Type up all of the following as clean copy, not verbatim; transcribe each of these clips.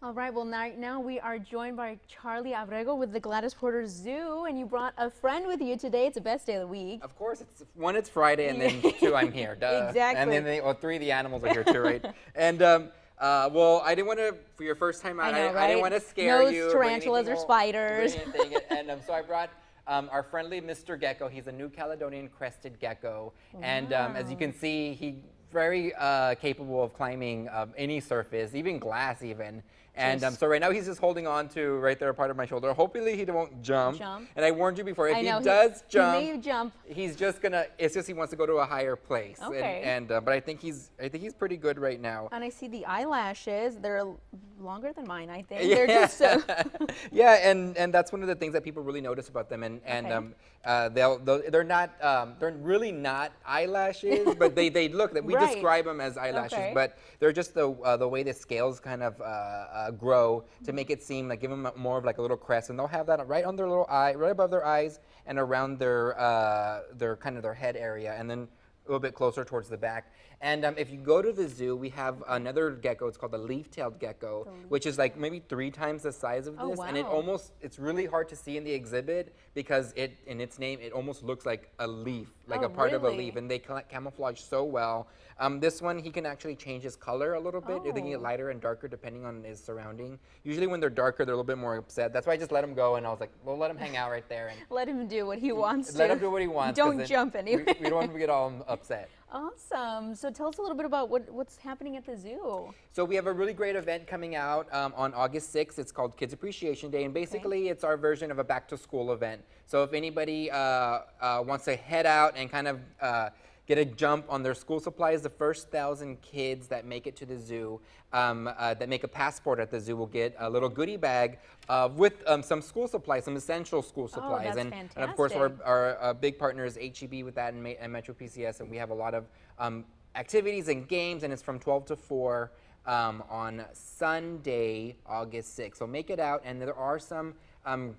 All right, well, now we are joined by Charlie Abrego with the Gladys Porter Zoo, and you brought a friend with you today. It's the best day of the week. Of course, it's Friday, and then two, I'm here. Duh. Exactly. And then three, the animals are here too, right? And well, I didn't want to, for your first time out, I know, right? I didn't want to scare you. No tarantulas or spiders. And so I brought our friendly Mr. Gecko. He's a new Caledonian crested gecko, and as you can see, he's very capable of climbing any surface, even glass even. And so right now he's just holding on to right there, a part of my shoulder. Hopefully he won't jump. And I warned you before, if he does jump, he's just gonna. It's just he wants to go to a higher place. Okay. But I think he's pretty good right now. And I see the eyelashes. They're longer than mine, I think. They're just so. Yeah, and that's one of the things that people really notice about them. They're really not eyelashes, but they look that we describe them as eyelashes, but they're just the way the scales kind of grow to make it seem like, give them more of like a little crest, and they'll have that right on their little eye, right above their eyes, and around their kind of their head area, and then a little bit closer towards the back. And if you go to the zoo, we have another gecko. It's called the leaf-tailed gecko, which is like maybe 3 times the size of this. And it's really hard to see in the exhibit because in its name, it almost looks like a leaf, like a part of a leaf. And they camouflage so well. This one, he can actually change his color a little bit. They can get lighter and darker depending on his surrounding. Usually when they're darker, they're a little bit more upset. That's why I just let him go, and I was like, well, let him hang out right there. And let him do what he wants to. Let him do what he wants. Don't jump anyway. We don't want him to get all upset. Awesome. So tell us a little bit about what's happening at the zoo. So we have a really great event coming out on August 6th. It's called Kids Appreciation Day, and basically it's our version of a back-to-school event. So if anybody wants to head out and kind of get a jump on their school supplies, the first 1,000 kids that make it to the zoo, that make a passport at the zoo, will get a little goodie bag with some school supplies, some essential school supplies. Oh, that's fantastic. And of course, our big partner is HEB with that, and Metro PCS, and we have a lot of activities and games, and it's from 12 to 4 on Sunday, August 6th. So make it out, and there are some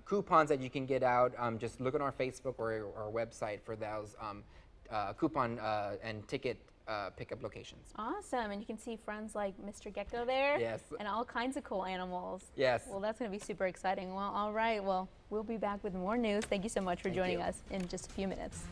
coupons that you can get out. Just look on our Facebook or our website for those coupon and ticket pickup locations. Awesome. And you can see friends like Mr. Gecko there. Yes. And all kinds of cool animals. Yes. Well, that's going to be super exciting. Well, all right. Well, we'll be back with more news. Thank you so much for joining us in just a few minutes.